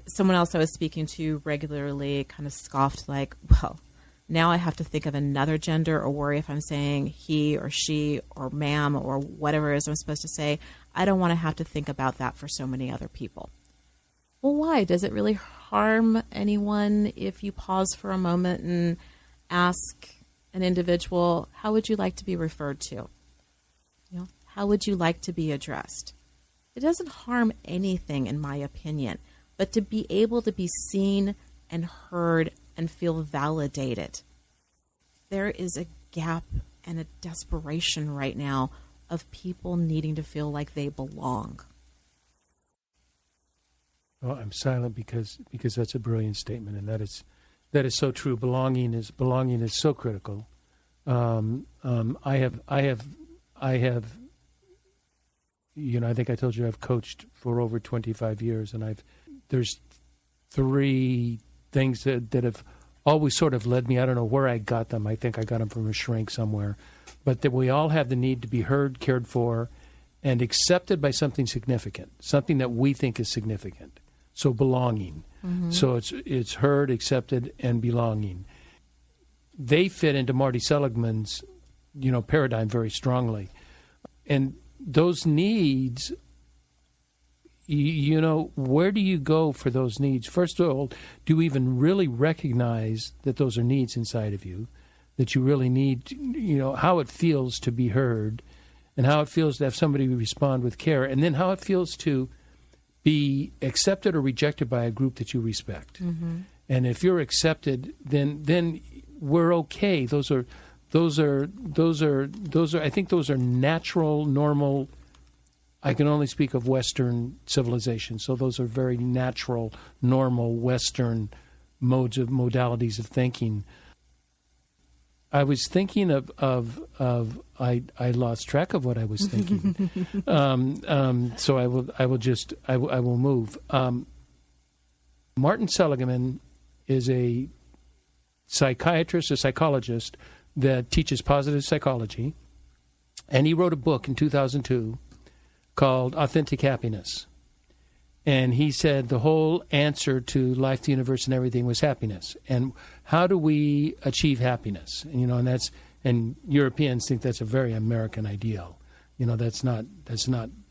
Someone else I was speaking to regularly kind of scoffed, like, well, now I have to think of another gender or worry if I'm saying he or she or ma'am or whatever it is I'm supposed to say. I don't want to have to think about that for so many other people. Well, why? Does it really harm anyone if you pause for a moment and ask an individual, how would you like to be referred to? How would you like to be addressed? It doesn't harm anything, in my opinion, but to be able to be seen and heard and feel validated. There is a gap and a desperation right now of people needing to feel like they belong. Well, I'm silent because that's a brilliant statement, and that is so true. Belonging is so critical. I have. I think I told you I've coached for over 25 years, and there's three things that have always sort of led me. I don't know where I got them. I think I got them from a shrink somewhere. But that we all have the need to be heard, cared for, and accepted by something significant, something that we think is significant. So belonging. Mm-hmm. So it's heard, accepted, and belonging. They fit into Marty Seligman's, paradigm very strongly. And those needs, where do you go for those needs? First of all, do you even really recognize that those are needs inside of you, that you really need, how it feels to be heard, and how it feels to have somebody respond with care, and then how it feels to be accepted or rejected by a group that you respect. Mm-hmm. And if you're accepted, then we're okay. Those are I think those are natural, normal. I can only speak of Western civilization, so those are very natural, normal Western modalities of thinking. I was thinking I lost track of what I was thinking. So I will move. Martin Seligman is a psychiatrist, a psychologist that teaches positive psychology, and he wrote a book in 2002 called Authentic Happiness. And he said the whole answer to life, the universe, and everything was happiness. And how do we achieve happiness? And Europeans think that's a very American ideal. That's not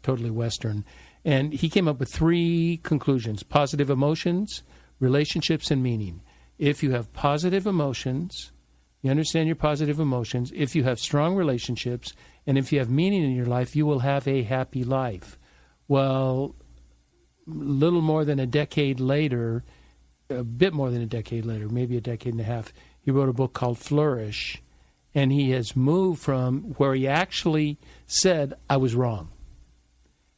totally Western. And he came up with three conclusions: positive emotions, relationships, and meaning. If you have positive emotions, you understand your positive emotions. If you have strong relationships, and if you have meaning in your life, you will have a happy life. Well, little more than a decade later, a bit more than a decade later, maybe a decade and a half, he wrote a book called Flourish, and he has moved from where he actually said, I was wrong.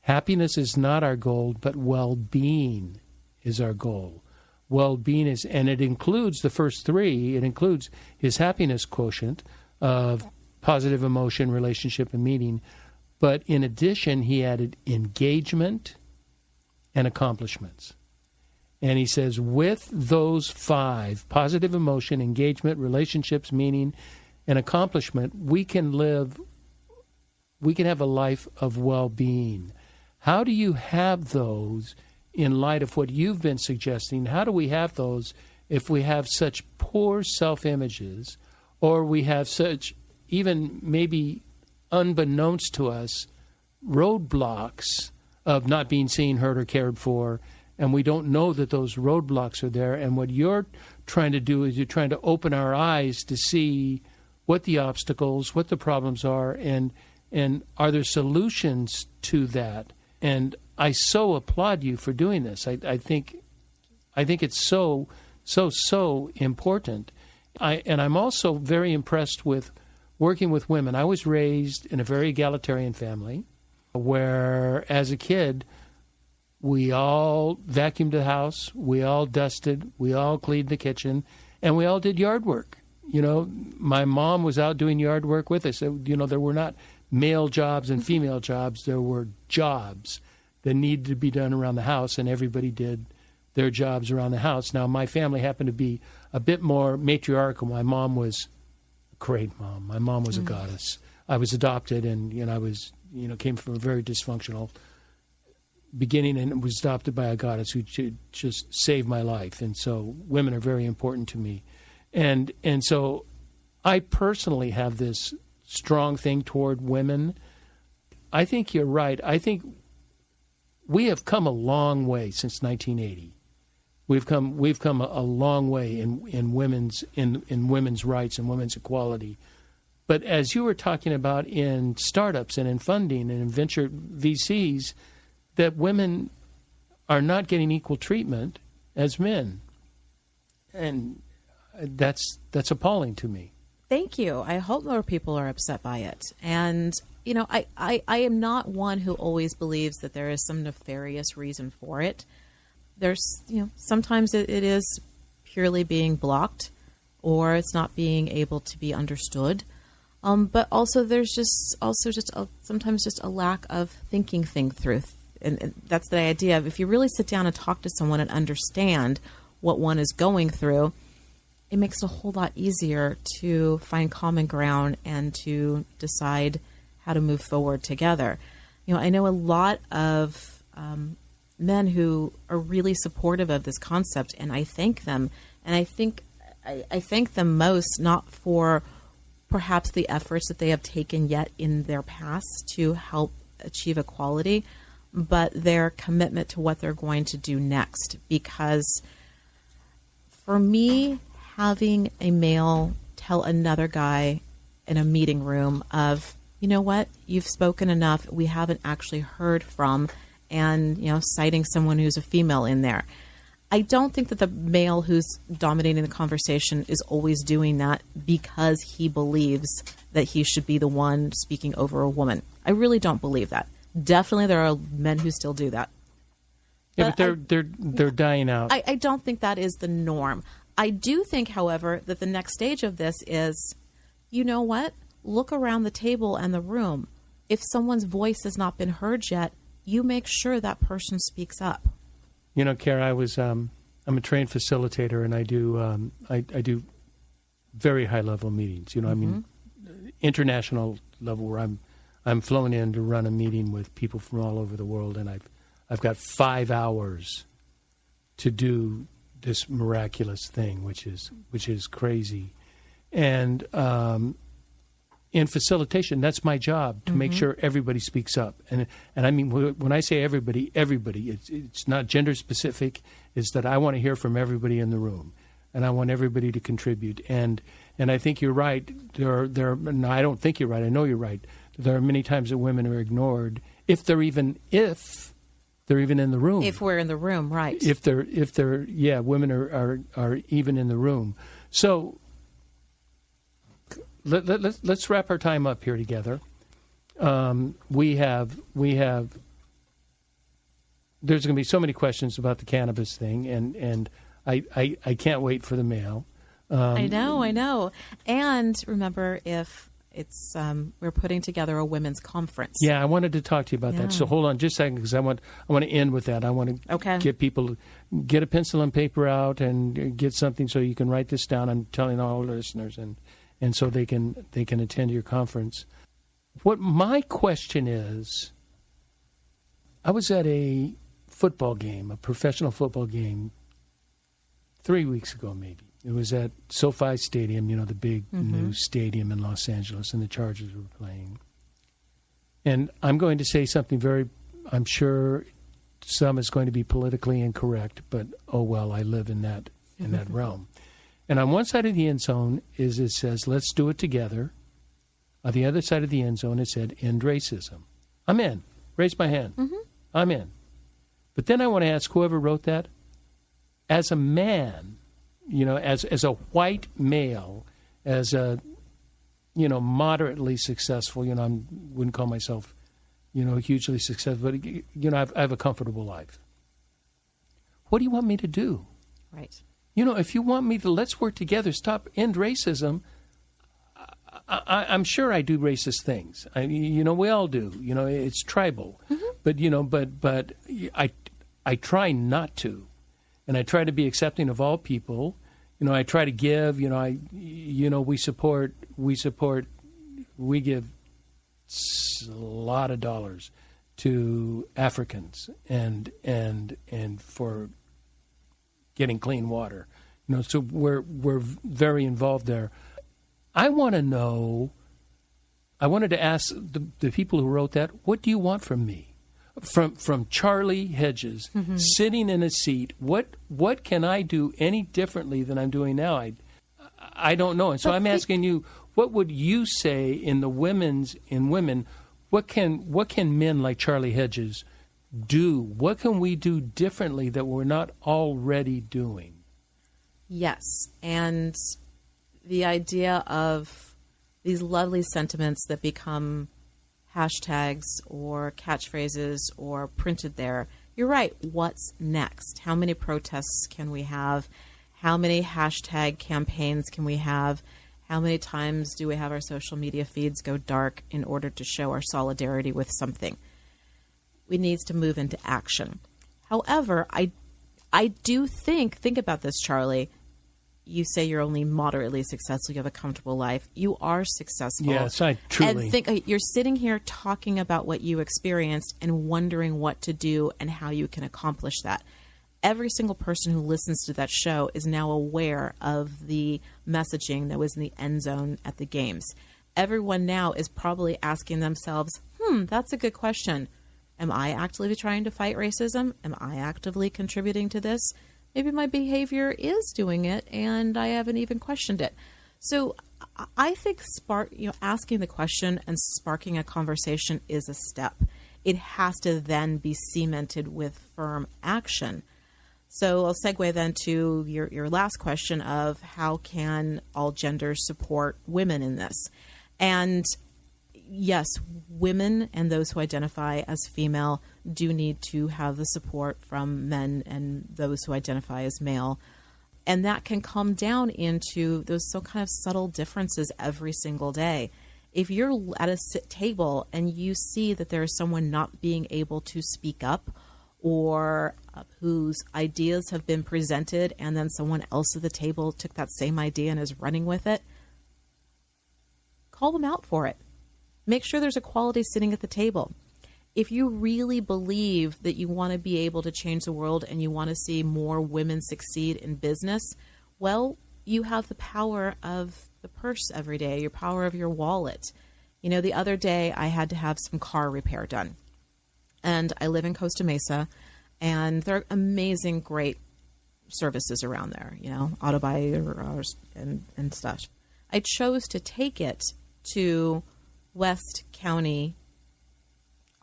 Happiness is not our goal, but well-being is our goal. Well-being is, and it includes the first three. It includes his happiness quotient of positive emotion, relationship, and meaning. But in addition, he added engagement and accomplishments. And he says, with those five, positive emotion, engagement, relationships, meaning, and accomplishment, we can have a life of well-being. How do you have those in light of what you've been suggesting? How do we have those if we have such poor self-images, or we have such, even maybe unbeknownst to us, roadblocks of not being seen, heard, or cared for, and we don't know that those roadblocks are there? And what you're trying to do is you're trying to open our eyes to see what the obstacles, what the problems are, and are there solutions to that? And I so applaud you for doing this. I think it's so important. And I'm also very impressed with working with women. I was raised in a very egalitarian family where, as a kid, we all vacuumed the house, we all dusted, we all cleaned the kitchen, and we all did yard work. You know, my mom was out doing yard work with us. You know, there were not male jobs and female jobs. There were jobs that needed to be done around the house, and everybody did their jobs around the house. Now, my family happened to be a bit more matriarchal. My mom was a great mom. My mom was a goddess. I was adopted, and I was, came from a very dysfunctional beginning and was adopted by a goddess who just saved my life. And so women are very important to me. And so I personally have this strong thing toward women. I think you're right. I think we have come a long way since 1980. We've come a long way in women's rights and women's equality. But as you were talking about in startups and in funding and in venture VCs, that women are not getting equal treatment as men. And that's appalling to me. Thank you. I hope more people are upset by it. And, I am not one who always believes that there is some nefarious reason for it. There's, sometimes it is purely being blocked or it's not being able to be understood. But also there's sometimes just a lack of thinking things through. And that's the idea of, if you really sit down and talk to someone and understand what one is going through, it makes it a whole lot easier to find common ground and to decide how to move forward together. I know a lot of men who are really supportive of this concept, and I thank them. And I thank them most not for perhaps the efforts that they have taken yet in their past to help achieve equality, but their commitment to what they're going to do next. Because for me, having a male tell another guy in a meeting room of, you know what, you've spoken enough, we haven't actually heard from, and, citing someone who's a female in there. I don't think that the male who's dominating the conversation is always doing that because he believes that he should be the one speaking over a woman. I really don't believe that. Definitely there are men who still do that. Yeah, but they're dying out. I don't think that is the norm. I do think, however, that the next stage of this is, you know what? Look around the table and the room. If someone's voice has not been heard yet, you make sure that person speaks up. Cara, I'm a trained facilitator, and I do very high level meetings. I mean, international level, where I'm flown in to run a meeting with people from all over the world, and I've got 5 hours to do this miraculous thing, which is crazy. And in facilitation, that's my job, to make sure everybody speaks up. And I mean, when I say everybody, it's not gender specific. It's that I want to hear from everybody in the room, and I want everybody to contribute. And I think you're right. No, I don't think you're right. I know you're right. There are many times that women are ignored if they're even in the room. If we're in the room, right. If they're women are even in the room. So let's wrap our time up here together. We have there's going to be so many questions about the cannabis thing, and I can't wait for the mail. I know. And remember, if it's we're putting together a women's conference. Yeah, I wanted to talk to you about that. So hold on just a second, because I want to end with that. I want to get people, get a pencil and paper out and get something so you can write this down. I'm telling all the listeners, and so they can attend your conference. What my question is, I was at a football game, a professional football game, 3 weeks ago maybe. It was at SoFi Stadium, the big new stadium in Los Angeles, and the Chargers were playing. And I'm going to say something I'm sure some is going to be politically incorrect, but oh well, I live in that realm. And on one side of the end zone it says, let's do it together. On the other side of the end zone it said, end racism. I'm in. Raise my hand. I'm in. But then I want to ask whoever wrote that, as a man, as a white male, as a, moderately successful, I wouldn't call myself, hugely successful, but, I have a comfortable life. What do you want me to do? Right. If you want me to, let's work together, end racism, I'm sure I do racist things. We all do. It's tribal. But I try not to. And I try to be accepting of all people. I try to give. We give a lot of dollars to Africans and for getting clean water. So we're very involved there. I want to know. I wanted to ask the people who wrote that, what do you want from me? From Charlie Hedges, sitting in a seat, what can I do any differently than I'm doing now? I don't know. And so I'm asking you, what would you say in women, what can men like Charlie Hedges do? What can we do differently that we're not already doing? Yes. And the idea of these lovely sentiments that become hashtags or catchphrases or printed there. You're right. What's next? How many protests can we have? How many hashtag campaigns can we have? How many times do we have our social media feeds go dark in order to show our solidarity with something? We need to move into action. However, I do think about this, Charlie. You say you're only moderately successful. You have a comfortable life. You are successful. Yes, I truly. And you're sitting here talking about what you experienced and wondering what to do and how you can accomplish that. Every single person who listens to that show is now aware of the messaging that was in the end zone at the games. Everyone now is probably asking themselves, that's a good question. Am I actively trying to fight racism? Am I actively contributing to this? Maybe my behavior is doing it, and I haven't even questioned it. So I think asking the question and sparking a conversation is a step. It has to then be cemented with firm action. So I'll segue then to your last question of how can all genders support women in this? And yes, women and those who identify as female do need to have the support from men and those who identify as male. And that can come down into those kind of subtle differences every single day. If you're at a table and you see that there is someone not being able to speak up or whose ideas have been presented and then someone else at the table took that same idea and is running with it, call them out for it. Make sure there's equality sitting at the table. If you really believe that you want to be able to change the world and you want to see more women succeed in business, well, you have the power of the purse every day, your power of your wallet. The other day I had to have some car repair done. And I live in Costa Mesa, and there are amazing, great services around there, auto buy and stuff. I chose to take it to West County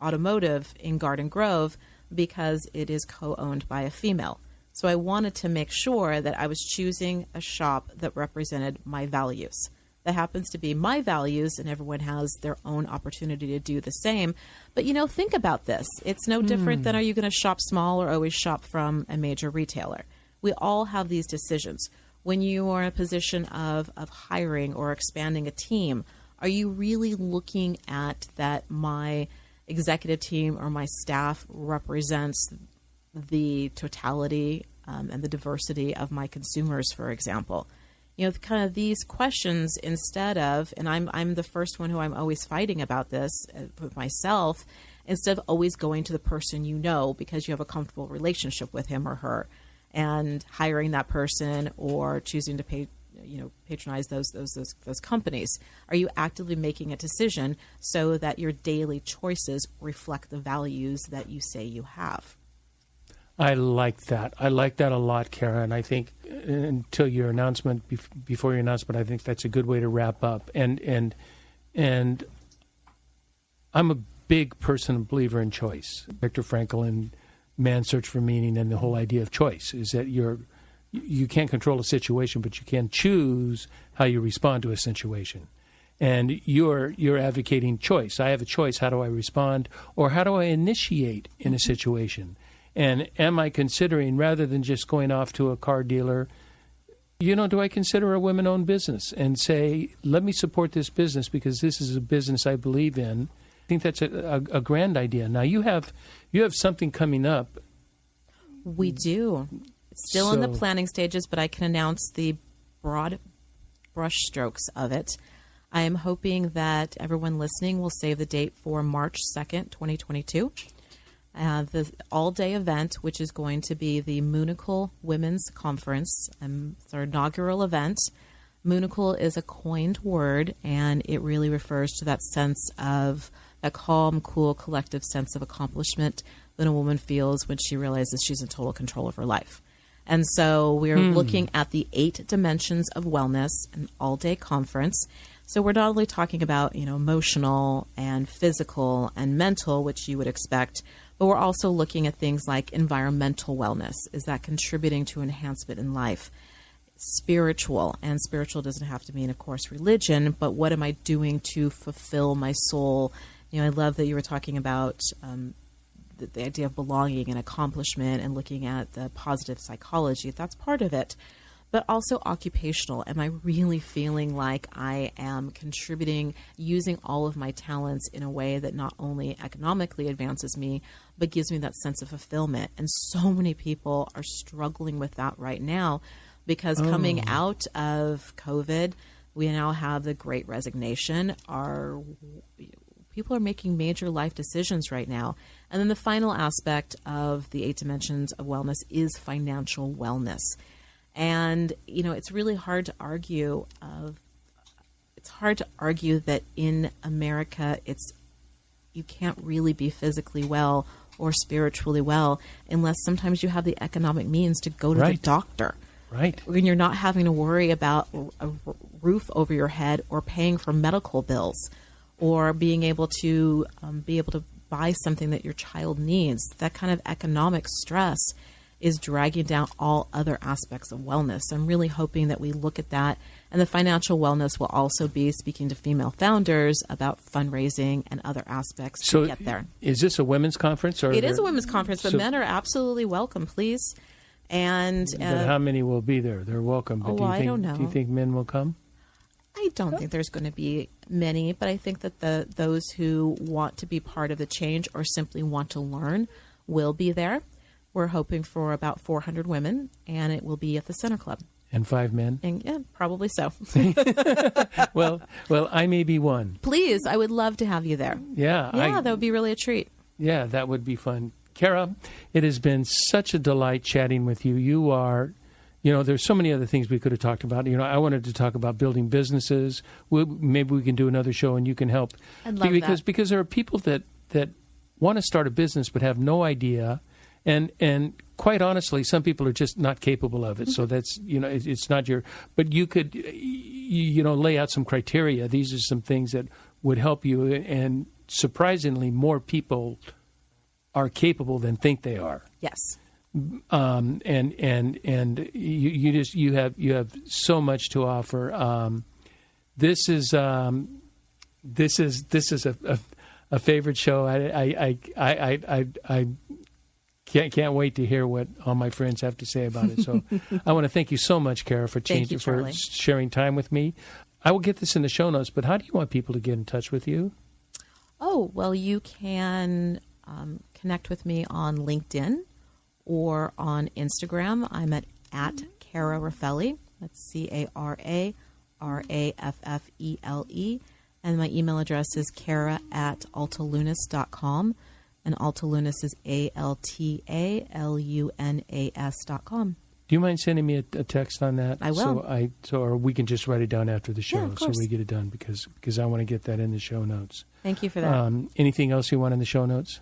Automotive in Garden Grove because it is co-owned by a female. So I wanted to make sure that I was choosing a shop that represented my values. That happens to be my values, and everyone has their own opportunity to do the same. But, think about this. It's no different than, are you going to shop small or always shop from a major retailer? We all have these decisions. When you are in a position of hiring or expanding a team, are you really looking at that my executive team or my staff represents the totality and the diversity of my consumers, for example? Kind of these questions, instead of, and I'm the first one who I'm always fighting about this with myself, instead of always going to the person because you have a comfortable relationship with him or her, and hiring that person or choosing to patronize those companies. Are you actively making a decision so that your daily choices reflect the values that you say you have? I like that. I like that a lot, Cara. And I think until your announcement, before your announcement, I think that's a good way to wrap up. And I'm a big person, believer in choice. Viktor Frankl and Man's Search for Meaning, and the whole idea of choice is that you can't control a situation, but you can choose how you respond to a situation. And you're advocating choice. I have a choice. How do I respond, or how do I initiate in a situation? And am I considering, rather than just going off to a car dealer, do I consider a women-owned business and say, let me support this business because this is a business I believe in? I think that's a grand idea. Now, you have something coming up. We do. It's still in the planning stages, but I can announce the broad brushstrokes of it. I am hoping that everyone listening will save the date for March 2nd, 2022. The all-day event, which is going to be the Moonicle Women's Conference. It's our inaugural event. Moonicle is a coined word, and it really refers to that sense of a calm, cool, collective sense of accomplishment that a woman feels when she realizes she's in total control of her life. And so we're looking at the 8 dimensions of wellness, an all-day conference. So we're not only talking about, emotional and physical and mental, which you would expect, but we're also looking at things like environmental wellness. Is that contributing to enhancement in life? Spiritual, and spiritual doesn't have to mean, of course, religion, but what am I doing to fulfill my soul? I love that you were talking about the idea of belonging and accomplishment and looking at the positive psychology. That's part of it. But also occupational. Am I really feeling like I am contributing, using all of my talents in a way that not only economically advances me, but gives me that sense of fulfillment? And so many people are struggling with that right now because coming out of COVID, we now have the Great Resignation. People are making major life decisions right now. And then the final aspect of the 8 dimensions of wellness is financial wellness. And, it's really hard to argue. It's hard to argue that in America, you can't really be physically well or spiritually well unless sometimes you have the economic means to go to the doctor. Right. When you're not having to worry about a roof over your head or paying for medical bills or being able to buy something that your child needs. That kind of economic stress is dragging down all other aspects of wellness. I'm really hoping that we look at that. And the financial wellness will also be speaking to female founders about fundraising and other aspects to get there. Is this a women's conference? Or it is a women's conference, but men are absolutely welcome, please. And but how many will be there? They're welcome. But I don't know. Do you think men will come? I don't think there's going to be many, but I think that those who want to be part of the change or simply want to learn will be there. We're hoping for about 400 women, and it will be at the Center Club. And 5 men? And yeah, probably so. Well, I may be one. Please, I would love to have you there. Yeah. That would be really a treat. Yeah, that would be fun. Cara, it has been such a delight chatting with you. You are, there's so many other things we could have talked about. I wanted to talk about building businesses. Maybe we can do another show and you can help. I'd love that. Because there are people that want to start a business but have no idea. And quite honestly, some people are just not capable of it. So that's, it's not but you could, lay out some criteria. These are some things that would help you. And surprisingly, more people are capable than think they are. Yes. And you have so much to offer. This is a favorite show. I can't wait to hear what all my friends have to say about it. So I want to thank you so much, Cara, for sharing time with me. I will get this in the show notes, but how do you want people to get in touch with you? Oh, well, you can connect with me on LinkedIn or on Instagram. I'm at Cara Raffele. That's CaraRaffele. And my email address is cara@altalunas.com. And Altalunas is ALTALUNAS.com. Do you mind sending me a text on that? I will. Or we can just write it down after the show, of so course. we get it done because I want to get that in the show notes. Thank you for that. Anything else you want in the show notes?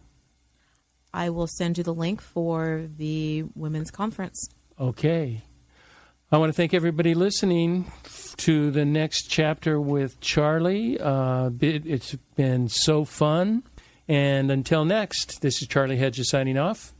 I will send you the link for the women's conference. Okay. I want to thank everybody listening to the next chapter with Charlie. It's been so fun. And until next, this is Charlie Hedges signing off.